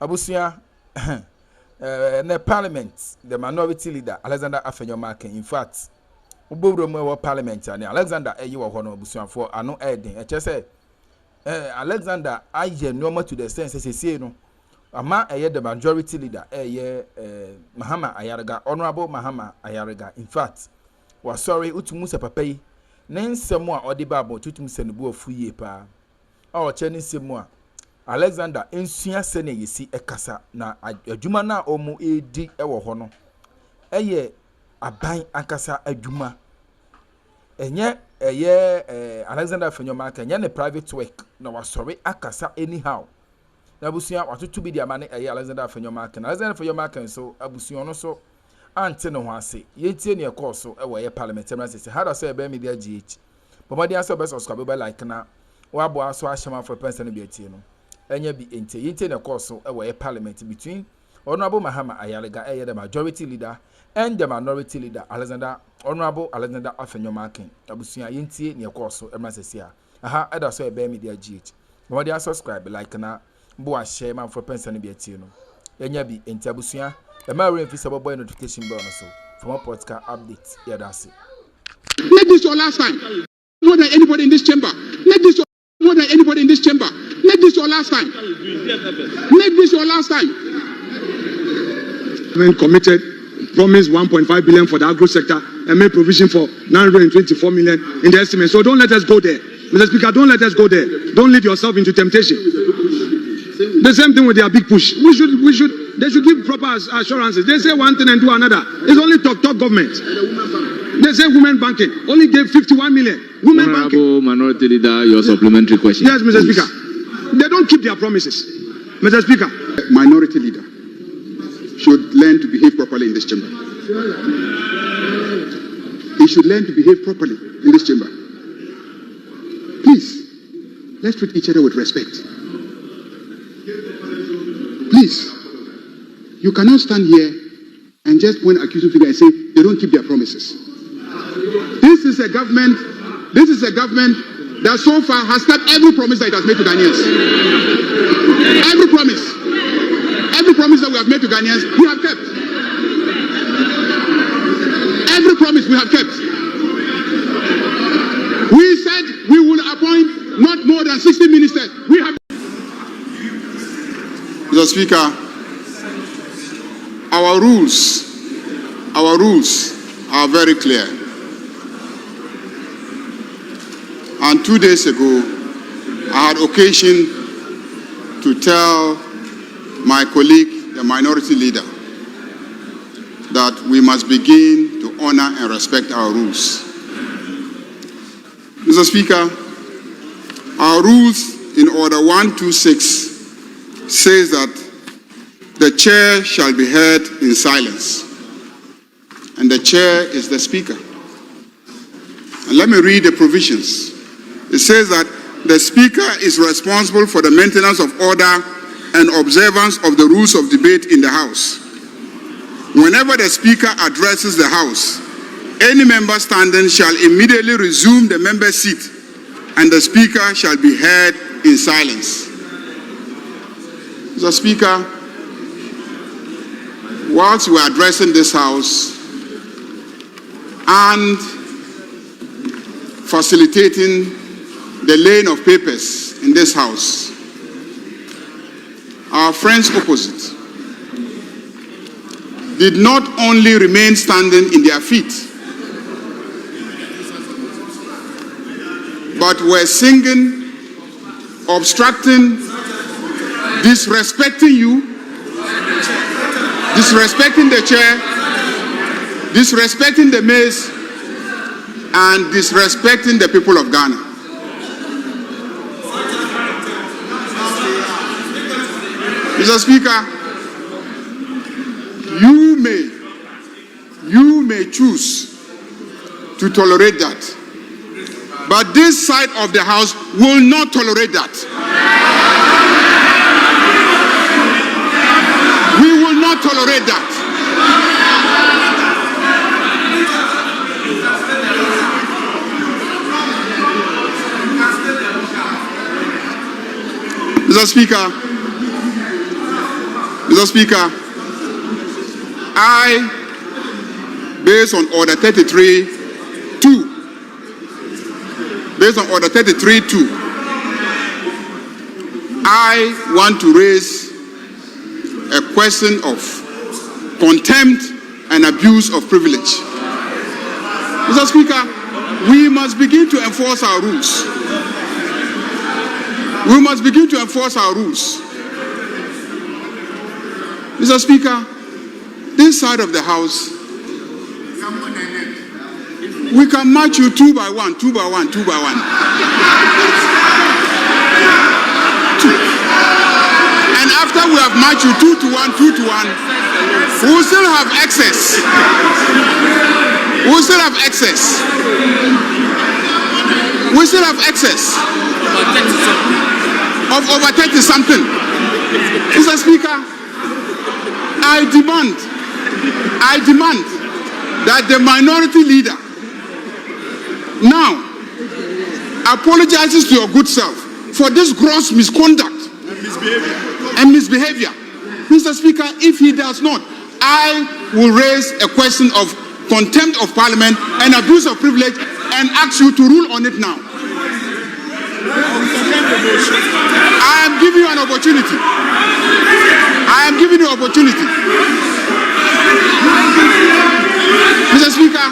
Abusia in the parliament, the minority leader, Alexander Afenyo Markin, in fact, Ubo Parliament, and Alexander Ayu Hono Busian for Ano Eden. I just say, Alexander, I hear normal to the sense, as say, no, Ama the majority leader, Mahama Ayaraga, Honorable Mahama Ayaraga, in fact, was sorry, Utumusa Papai, Nen Samoa or the Babo, Tutum Senebu Fuye Pa, or Chinese Samoa. Alexander ensua sene yesi ekasa na adwuma na omu edi ewo ho no eye aban akasa adwuma enye Alexander Afenyo Markin enye ne private work na wasori akasa anyhow na abusuan watoto bi dia mane Alexander Afenyo Markin so abusuan no so ante no ho ase yentie ne ekoso ewo ye parliamentary sese hada so ebe media gh bomadi aso be subscribe be like na wabo aso ashama for person bi atie no enya bi ente na course e parliament between Honorable Mahama Ayaraga the majority leader and the minority leader Honorable Alexander Afenyo Markin abusuan yente na course e masesia aha eda so e be media gh mo dey subscribe like na bo a share man for person bi atie no enya bi ente abusuan e ma re fisa boy notification bell no so for more podcast update yeah that's it. Make this your last time more than anybody in this chamber. Make this more than anybody in this chamber. Make this your last time. Make this your last time. When committed, promised 1.5 billion for the agro sector and made provision for 924 million in the estimate. So don't let us go there. Mr. Speaker, don't let us go there. Don't lead yourself into temptation. The same thing with their big push. They should give proper assurances. They say one thing and do another. It's only top government. They say women banking only gave 51 million. Women Honorable banking. Minority Leader, your supplementary question. Yes, Mr. Speaker. They don't keep their promises. Mr. Speaker. Minority Leader should learn to behave properly in this chamber. He should learn to behave properly in this chamber. Please, let's treat each other with respect. Please, you cannot stand here and just point accusing figure and say they don't keep their promises. This is a government that so far has kept every promise that it has made to Ghanaians. Every promise that we have made to Ghanaians, we have kept. Every promise we have kept. We said we will appoint not more than 60 ministers. We have. Mr. Speaker, our rules are very clear. And 2 days ago, I had occasion to tell my colleague, the minority leader, that we must begin to honor and respect our rules. Mr. Speaker, our rules in Order 126 says that the chair shall be heard in silence, and the chair is the speaker. And let me read the provisions. It says that the speaker is responsible for the maintenance of order and observance of the rules of debate in the House. Whenever the speaker addresses the House, any member standing shall immediately resume the member's seat, and the speaker shall be heard in silence. Mr. Speaker, whilst we are addressing this House and facilitating the laying of papers in this House, our friends opposite did not only remain standing in their feet, but were singing, obstructing, disrespecting you, disrespecting the chair, disrespecting the maize, and disrespecting the people of Ghana. Mr. Speaker, you may choose to tolerate that, but this side of the House will not tolerate that. We will not tolerate that. Mr. Speaker, Mr. Speaker, I, based on Order 33-2, I want to raise a question of contempt and abuse of privilege. Mr. Speaker, we must begin to enforce our rules. We must begin to enforce our rules. Mr. Speaker, this side of the House, we can match you 2 by 1, 2 by 1, 2 by 1. And after we have matched you 2 to 1, 2 to 1, we will still have excess. We will still have excess. We still have excess of over 30 something. Mr. Speaker, I demand that the minority leader now apologizes to your good self for this gross misconduct and misbehavior. Mr. Speaker, if he does not, I will raise a question of contempt of Parliament and abuse of privilege and ask you to rule on it now. I am giving you an opportunity. I am giving you an opportunity. Mr. Speaker,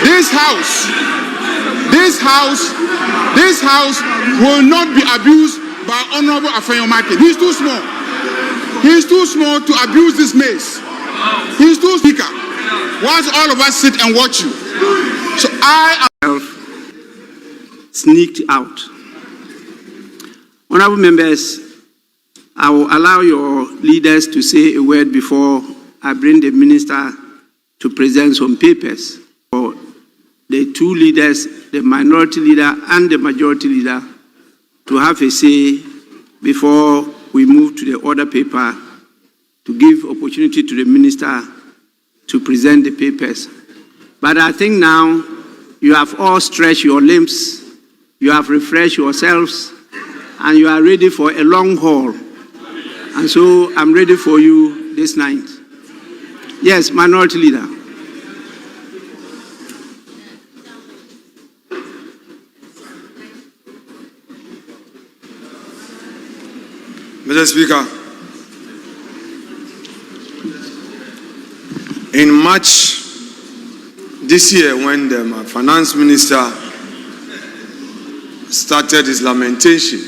this house will not be abused by Honorable Afenyo. He's too small. He's too small to abuse this mace. He's too speaker. Once all of us sit and watch you. So I am sneaked out. Honorable members, I will allow your leaders to say a word before I bring the minister to present some papers for the two leaders, the minority leader and the majority leader, to have a say before we move to the order paper to give opportunity to the minister to present the papers. But I think now you have all stretched your limbs, you have refreshed yourselves, and you are ready for a long haul. And so I'm ready for you this night. Yes, minority leader. Mr. Speaker, in March this year, when the finance minister started his lamentation,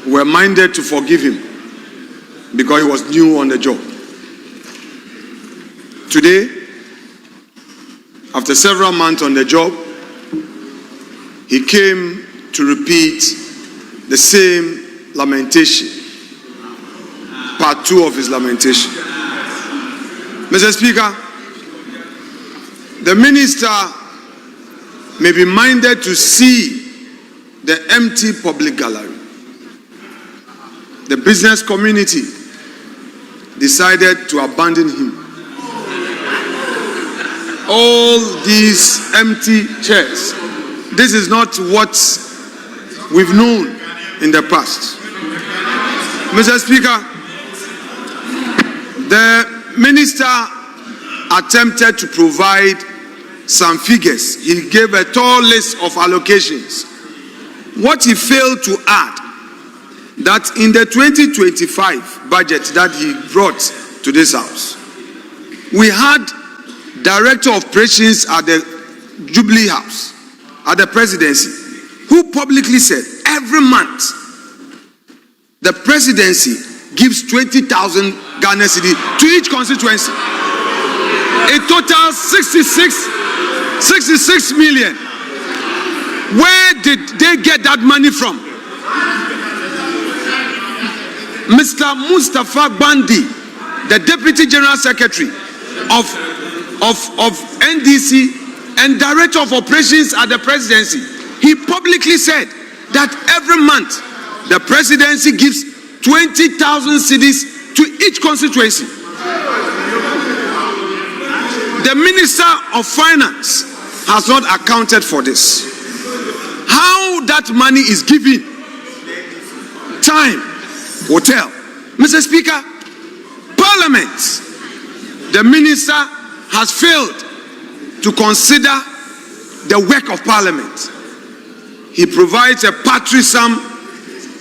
we were minded to forgive him because he was new on the job. Today, after several months on the job, he came to repeat the same lamentation, part 2 of his lamentation. Mr. Speaker, the minister may be minded to see the empty public gallery. The business community decided to abandon him. All these empty chairs, this is not what we've known in the past. Mr. Speaker, the minister attempted to provide some figures. He gave a tall list of allocations. What he failed to add, that in the 2025 budget that he brought to this house, we had Director of Operations at the Jubilee House, at the presidency, who publicly said every month the presidency gives 20,000 Ghana cedi to each constituency. A total 66 million. Where did they get that money from? Mr. Mustafa Bandi, the Deputy General Secretary of NDC and Director of Operations at the presidency, he publicly said that every month the presidency gives 20,000 cedis to each constituency. The Minister of Finance has not accounted for this. How that money is given, time, hotel. Mr. Speaker, Parliament, the minister has failed to consider the work of Parliament. He provides a paltry sum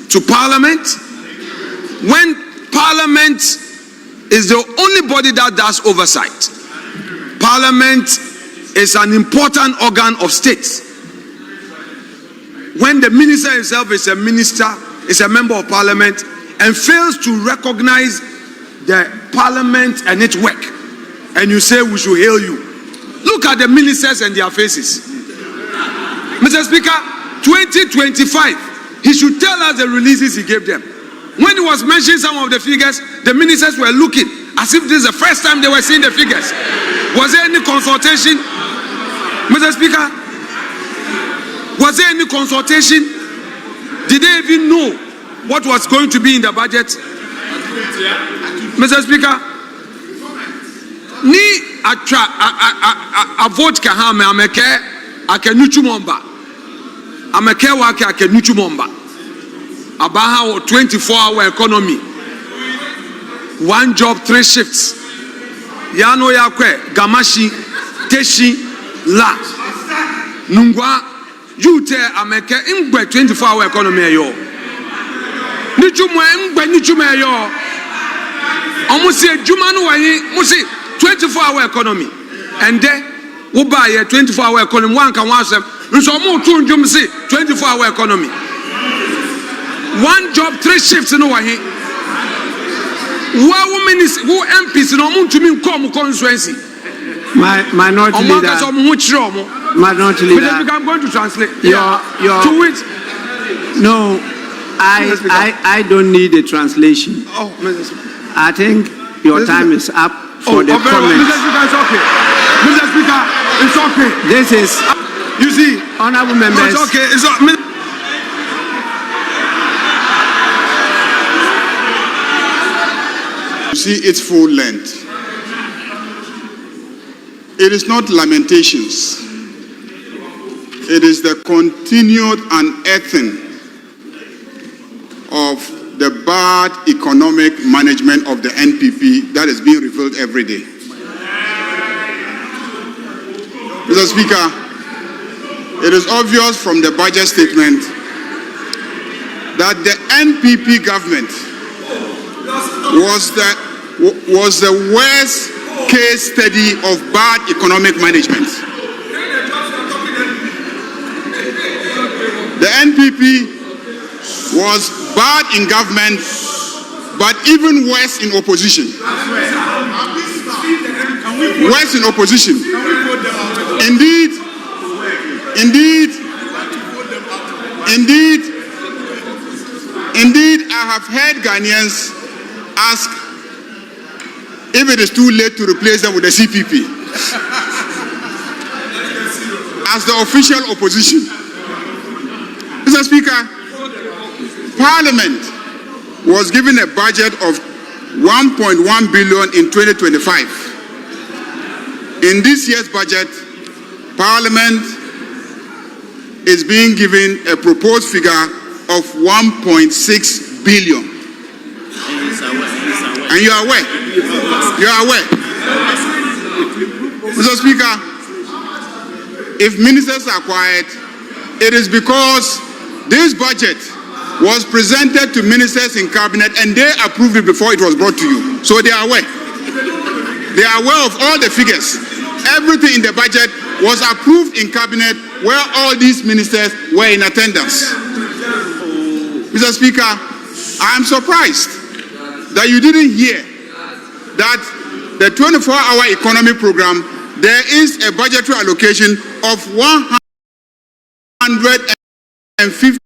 to Parliament when Parliament is the only body that does oversight. Parliament is an important organ of state. When the minister himself is a minister, is a member of Parliament, and fails to recognize the Parliament and its work, and you say we should hail you. Look at the ministers and their faces. Mr. Speaker, 2025, he should tell us the releases he gave them. When he was mentioning some of the figures, the ministers were looking as if this is the first time they were seeing the figures. Was there any consultation? Mr. Speaker, was there any consultation? Did they even know what was going to be in the budget? Mr. Speaker, ni a vote kahame ameke akenuchumomba ameke wake akenuchumomba abaha 24-hour economy, one job, 3 shifts. Yano yakwe gamashi teshi la nungwa yute ameke ingbe 24-hour economy yo nichumwe ingbe nichumwe yo omusi ejuma no wayi musi 24-hour economy and then wo ba ye 24-hour economy wan kan wan asem nso mo tu njum si 24-hour economy, one job, 3 shifts no wahi. Who MPs no mun to me come constituency. Minority leader. Minority leader. I'm going to translate. Your to which? No, I don't need a translation. Oh, I think your time is up for the comments. Mr. Speaker, it's okay. Mr. Speaker, it's okay. This is, you see, honorable members. It's okay. It's okay. See its full length. It is not lamentations. It is the continued unearthing of the bad economic management of the NPP that is being revealed every day. Mr. Speaker, it is obvious from the budget statement that the NPP government was the worst case study of bad economic management. The NPP was bad in government, but even worse in opposition. Worse in opposition. Indeed, I have heard Ghanaians ask if it is too late to replace them with the CPP as the official opposition. Mr. Speaker, Parliament was given a budget of 1.1 billion in 2025. In this year's budget, Parliament is being given a proposed figure of 1.6 billion. And you are aware. Mr. Speaker, if ministers are quiet, it is because this budget was presented to ministers in cabinet and they approved it before it was brought to you. So they are aware. They are aware of all the figures. Everything in the budget was approved in cabinet where all these ministers were in attendance. Mr. Speaker, I am surprised that you didn't hear that the 24-hour economy program, there is a budgetary allocation of 150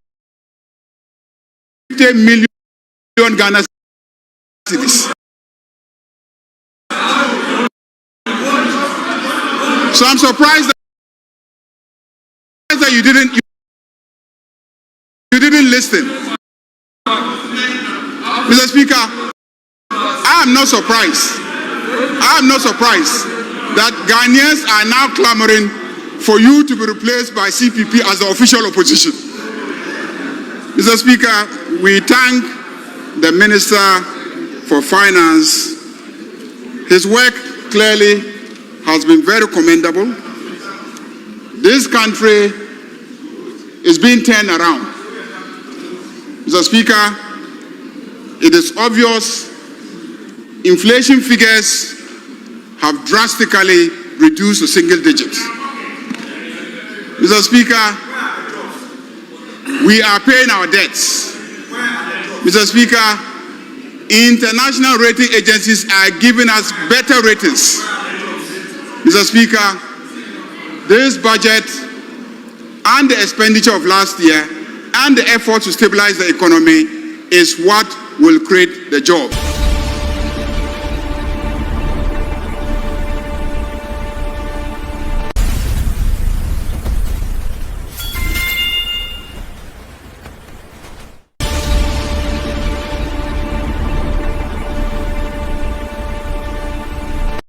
million Ghana cedis. So I'm surprised that you didn't listen. Mr. Speaker, I am not surprised that Ghanaians are now clamoring for you to be replaced by CPP as the official opposition. Mr. Speaker, we thank the Minister for Finance, his work clearly has been very commendable. This country is being turned around. Mr. Speaker, it is obvious inflation figures have drastically reduced to single digits. Mr. Speaker, we are paying our debts. Mr. Speaker, international rating agencies are giving us better ratings. Mr. Speaker, this budget and the expenditure of last year and the effort to stabilize the economy is what will create the job.